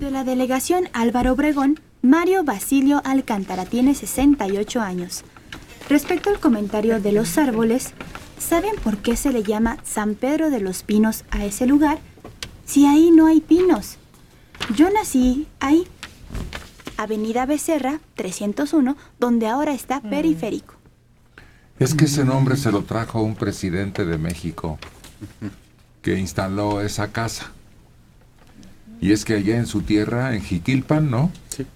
De la delegación Álvaro Obregón, Mario Basilio Alcántara tiene 68 años. Respecto al comentario de los árboles, ¿saben por qué se le llama San Pedro de los Pinos a ese lugar? Si ahí no hay pinos. Yo nací ahí. Avenida Becerra, 301, donde ahora está Periférico. Es que ese nombre se lo trajo un presidente de México que instaló esa casa. Y es que allá en su tierra, en Jiquilpan, ¿no? Sí.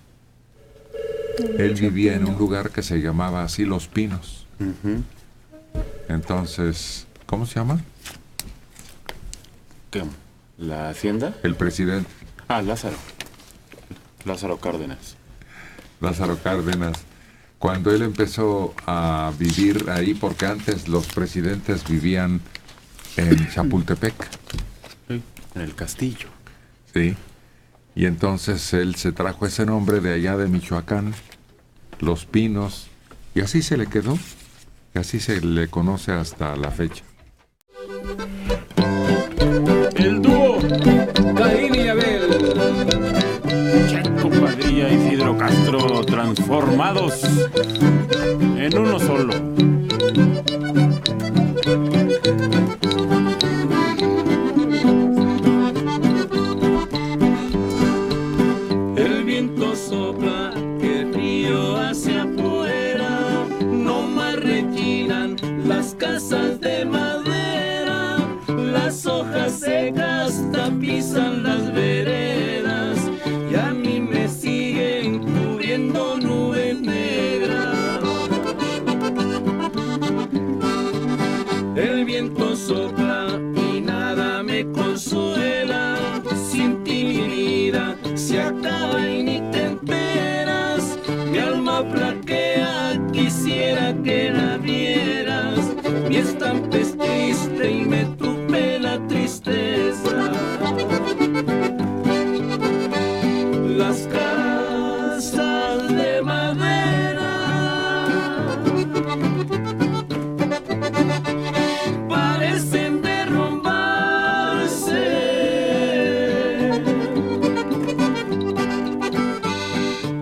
Él vivía en un lugar que se llamaba así Los Pinos. Entonces, ¿cómo se llama? ¿Qué? ¿La hacienda? El presidente. Ah, Lázaro. Lázaro Cárdenas. Lázaro Cárdenas. Cuando él empezó a vivir ahí, porque antes los presidentes vivían en Chapultepec. Sí, en el castillo. Sí. Y entonces él se trajo ese nombre de allá de Michoacán, Los Pinos, y así se le quedó. Y así se le conoce hasta la fecha. El dúo Caín y Abel. Checo Padilla y Isidro Castro transformados en uno solo. El viento sopla, el río hacia afuera, no más rechinan las casas de madera, las hojas secas tapizan las veredas y a mí me siguen cubriendo nubes negras. El viento sopla y nada me consuela, sin ti mi vida se acaba y ni te enteras, mi alma flaquea, quisiera que la vieras, mi estampa es triste y me tupe la tristeza. Las casas de madera parecen derrumbarse,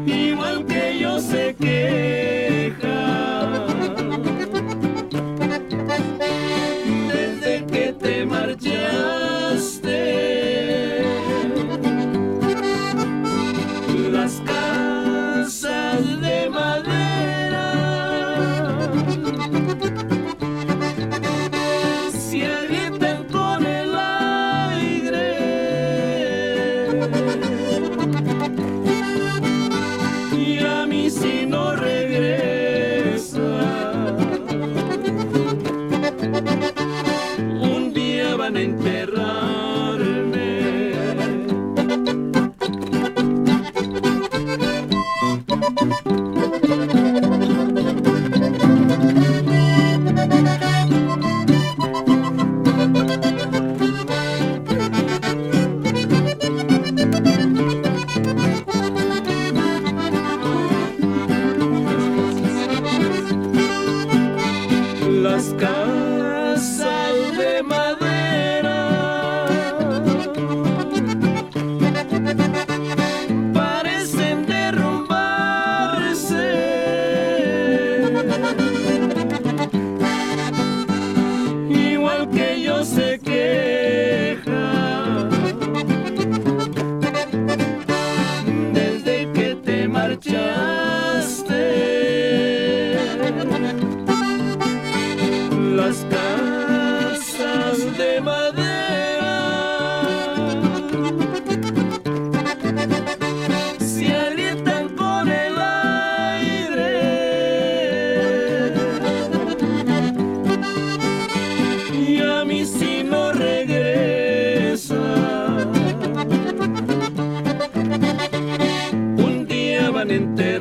igual que yo se queja desde que te marchaste. Las casas de madera se agrietan con el aire y a mí si no regresa, un día van a enterrarme. Las casas de madera parecen derrumbarse, igual que yo se queja desde que te marchaste. Las casas de madera se agrietan con el aire y a mí si no regresa, un día van a enterrarme.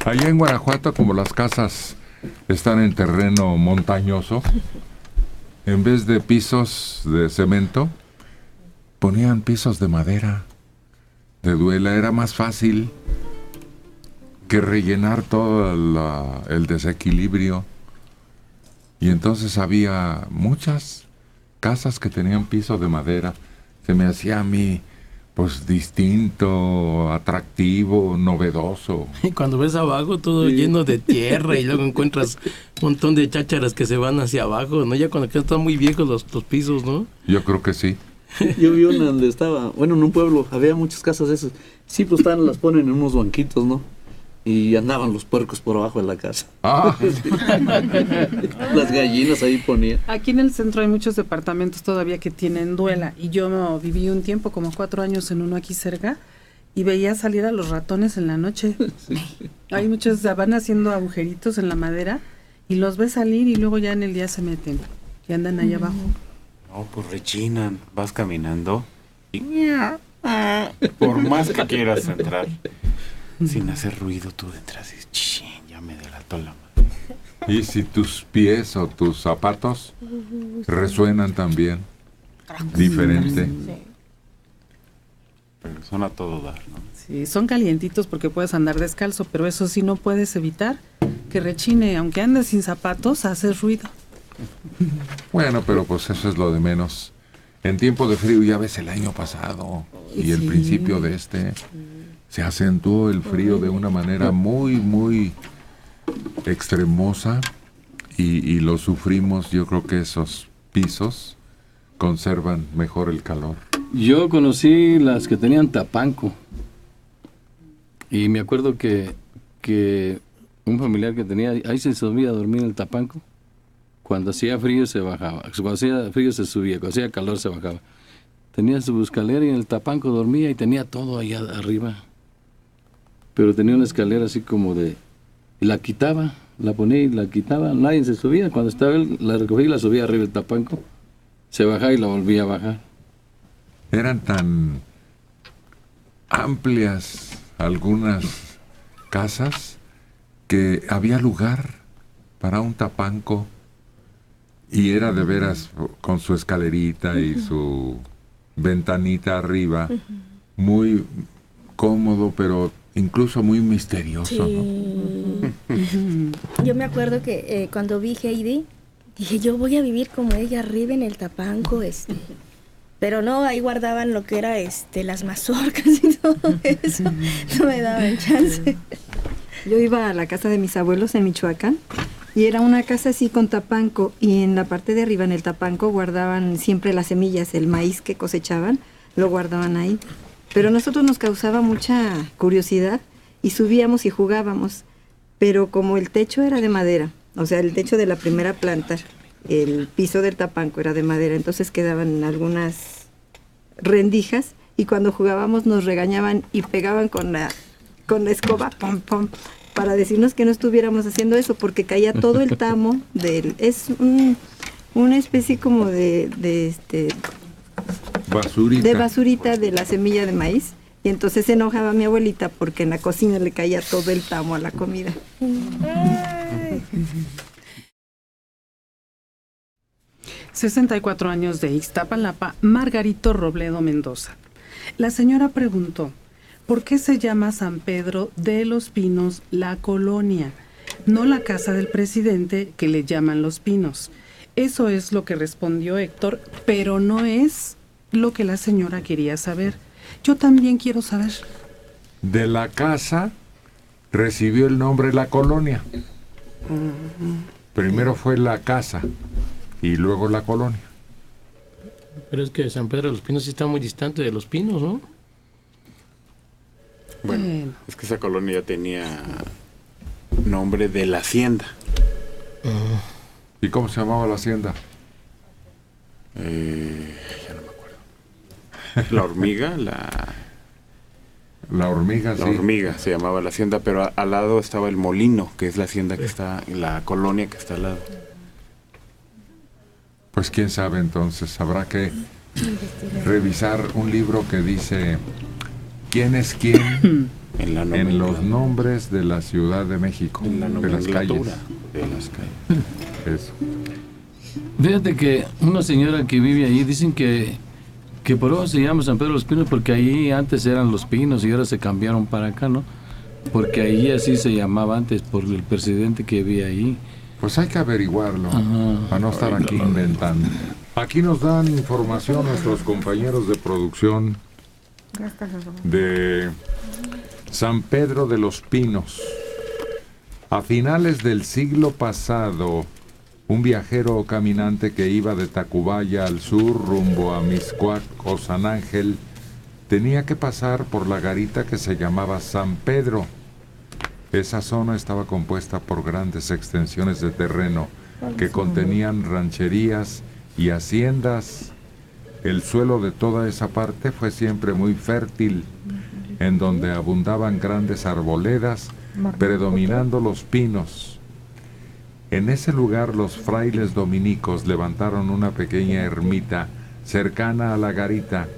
Allá en Guanajuato, como las casas están en terreno montañoso, en vez de pisos de cemento, ponían pisos de madera, de duela. Era más fácil que rellenar todo el desequilibrio. Y entonces había muchas casas que tenían piso de madera. Se me hacía a mí, pues, distinto, atractivo, novedoso. Y cuando ves abajo todo lleno de tierra y luego encuentras un montón de chácharas que se van hacia abajo, ¿no? Ya cuando están muy viejos los pisos, ¿no? Yo creo que sí. Yo vi una donde estaba, bueno, en un pueblo, había muchas casas de esas. Sí, pues las ponen en unos banquitos, ¿no? Y andaban los puercos por abajo de la casa. Ah. Las gallinas ahí ponían. Aquí en el centro hay muchos departamentos todavía que tienen duela. Y yo viví un tiempo, como 4 años, en uno aquí cerca, y veía salir a los ratones en la noche. Sí. Hay muchos, van haciendo agujeritos en la madera y los ves salir y luego ya en el día se meten y andan ahí abajo. No, pues rechinan. Vas caminando y por más que quieras entrar, sin hacer ruido, tú entras y chin, ya me delató la madre. Y si tus pies o tus zapatos resuenan también diferente. Sí. Pero son a todo dar, ¿no? Sí, son calientitos porque puedes andar descalzo, pero eso sí no puedes evitar que rechine. Aunque andes sin zapatos, hace ruido. Bueno, pero pues eso es lo de menos. En tiempo de frío, ya ves el año pasado y el principio de este, se acentuó el frío de una manera muy, muy extremosa y lo sufrimos. Yo creo que esos pisos conservan mejor el calor. Yo conocí las que tenían tapanco y me acuerdo que un familiar que tenía, ahí se subía a dormir en el tapanco. Cuando hacía frío se bajaba, cuando hacía frío se subía, cuando hacía calor se bajaba. Tenía su escalera y en el tapanco dormía y tenía todo allá arriba. Pero tenía una escalera así como de... Y la quitaba, la ponía y la quitaba, nadie se subía. Cuando estaba él, la recogía y la subía arriba del tapanco. Se bajaba y la volvía a bajar. Eran tan amplias algunas casas que había lugar para un tapanco y era de veras con su escalerita y su ventanita arriba, muy cómodo, pero incluso muy misterioso, sí. ¿no? Yo me acuerdo que cuando vi Heidi, dije, yo voy a vivir como ella arriba en el tapanco, pero no, ahí guardaban lo que era las mazorcas y todo eso, no me daban chance. Yo iba a la casa de mis abuelos en Michoacán y era una casa así con tapanco y en la parte de arriba en el tapanco guardaban siempre las semillas, el maíz que cosechaban, lo guardaban ahí. Pero a nosotros nos causaba mucha curiosidad y subíamos y jugábamos, pero como el techo era de madera, o sea, el techo de la primera planta, el piso del tapanco era de madera, entonces quedaban algunas rendijas y cuando jugábamos nos regañaban y pegaban con la escoba, pom, pom, para decirnos que no estuviéramos haciendo eso, porque caía todo el tamo es una especie como de basurita de la semilla de maíz, y entonces se enojaba mi abuelita porque en la cocina le caía todo el tamo a la comida. 64 años de Ixtapalapa, Margarito Robledo Mendoza. La señora preguntó, ¿por qué se llama San Pedro de los Pinos la colonia, no la casa del presidente que le llaman Los Pinos? Eso es lo que respondió Héctor, pero no es lo que la señora quería saber. Yo también quiero saber. De la casa recibió el nombre la colonia. Primero fue la casa y luego la colonia. Pero es que San Pedro de los Pinos sí está muy distante de Los Pinos, ¿no? Bueno, es que esa colonia ya tenía nombre de la hacienda. ¿Y cómo se llamaba la hacienda? Ya no me acuerdo. La hormiga, La hormiga, sí. La hormiga se llamaba la hacienda, pero al lado estaba el molino, que es la hacienda que está, la colonia que está al lado. Pues quién sabe entonces, habrá que revisar un libro que dice ¿quién es quién? En los nombres de la Ciudad de México, en la de las calles. De las calles. Eso. Fíjate que una señora que vive ahí, dicen que Que por eso se llama San Pedro de los Pinos, porque ahí antes eran Los Pinos y ahora se cambiaron para acá, ¿no? Porque ahí así se llamaba antes por el presidente que había ahí. Pues hay que averiguarlo, Ajá. para no estar aquí inventando. Aquí nos dan información nuestros compañeros de producción de San Pedro de los Pinos. A finales del siglo pasado, un viajero o caminante que iba de Tacubaya al sur rumbo a Mixcoac o San Ángel tenía que pasar por la garita que se llamaba San Pedro. Esa zona estaba compuesta por grandes extensiones de terreno que contenían rancherías y haciendas. El suelo de toda esa parte fue siempre muy fértil, en donde abundaban grandes arboledas, predominando los pinos. En ese lugar los frailes dominicos levantaron una pequeña ermita cercana a la garita,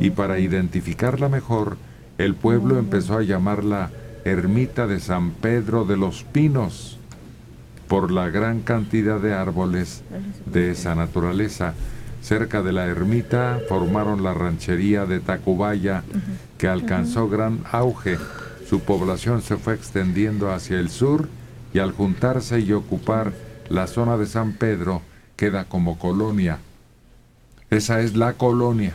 y para identificarla mejor, el pueblo empezó a llamarla Ermita de San Pedro de los Pinos, por la gran cantidad de árboles de esa naturaleza. Cerca de la ermita formaron la ranchería de Tacubaya, que alcanzó gran auge. Su población se fue extendiendo hacia el sur y al juntarse y ocupar la zona de San Pedro, queda como colonia. Esa es la colonia,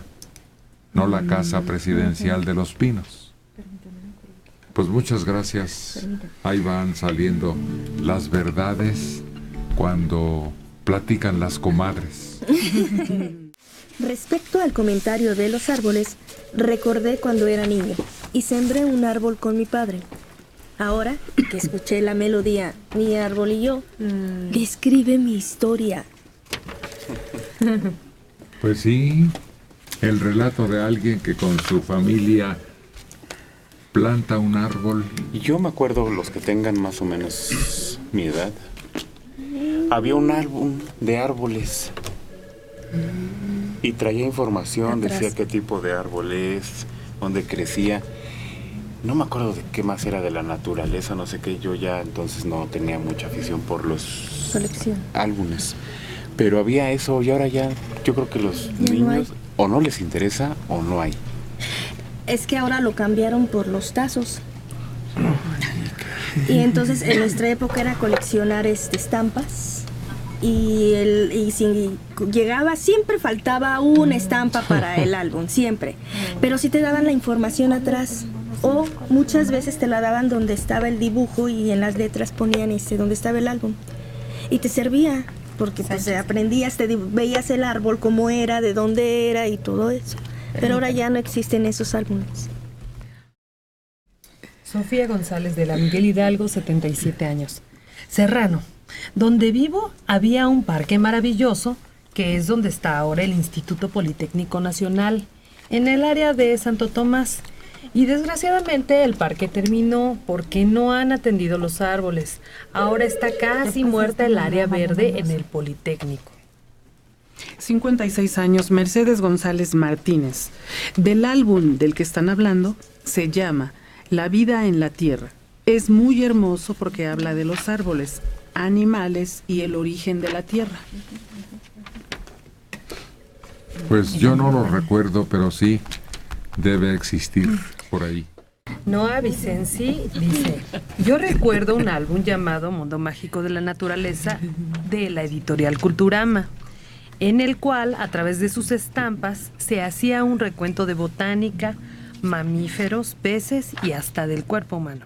no la casa presidencial de Los Pinos. Pues muchas gracias. Ahí van saliendo las verdades cuando platican las comadres. Respecto al comentario de los árboles, recordé cuando era niño y sembré un árbol con mi padre. Ahora que escuché la melodía Mi árbol y yo, describe mi historia. Pues sí, el relato de alguien que con su familia planta un árbol. Y yo me acuerdo, los que tengan más o menos mi edad, había un álbum de árboles y traía información, Atrás. decía qué tipo de árbol es, dónde crecía. No me acuerdo de qué más era de la naturaleza, no sé qué. Yo ya entonces no tenía mucha afición por los Colección. álbumes. Pero había eso y ahora ya yo creo que los Ya no niños hay. o no les interesa o no hay. Es que ahora lo cambiaron por los tazos. Y entonces en nuestra época era coleccionar estampas. Y si llegaba, siempre faltaba una estampa para el álbum, siempre. Pero sí te daban la información atrás. O muchas veces te la daban donde estaba el dibujo y en las letras ponían donde estaba el álbum. Y te servía, porque pues aprendías, veías el árbol, cómo era, de dónde era y todo eso. Pero ahora ya no existen esos álbumes. Sofía González de la Miguel Hidalgo, 77 años. Serrano. Donde vivo había un parque maravilloso, que es donde está ahora el Instituto Politécnico Nacional, en el área de Santo Tomás. Y desgraciadamente el parque terminó porque no han atendido los árboles. Ahora está casi muerta el área verde en el Politécnico. 56 años, Mercedes González Martínez. Del álbum del que están hablando se llama La vida en la tierra. Es muy hermoso porque habla de los árboles, animales y el origen de la tierra. Pues yo no lo recuerdo, pero sí debe existir por ahí. Noa Vicenzi dice: yo recuerdo un álbum llamado Mundo Mágico de la Naturaleza de la editorial Culturama, en el cual, a través de sus estampas, se hacía un recuento de botánica, mamíferos, peces y hasta del cuerpo humano.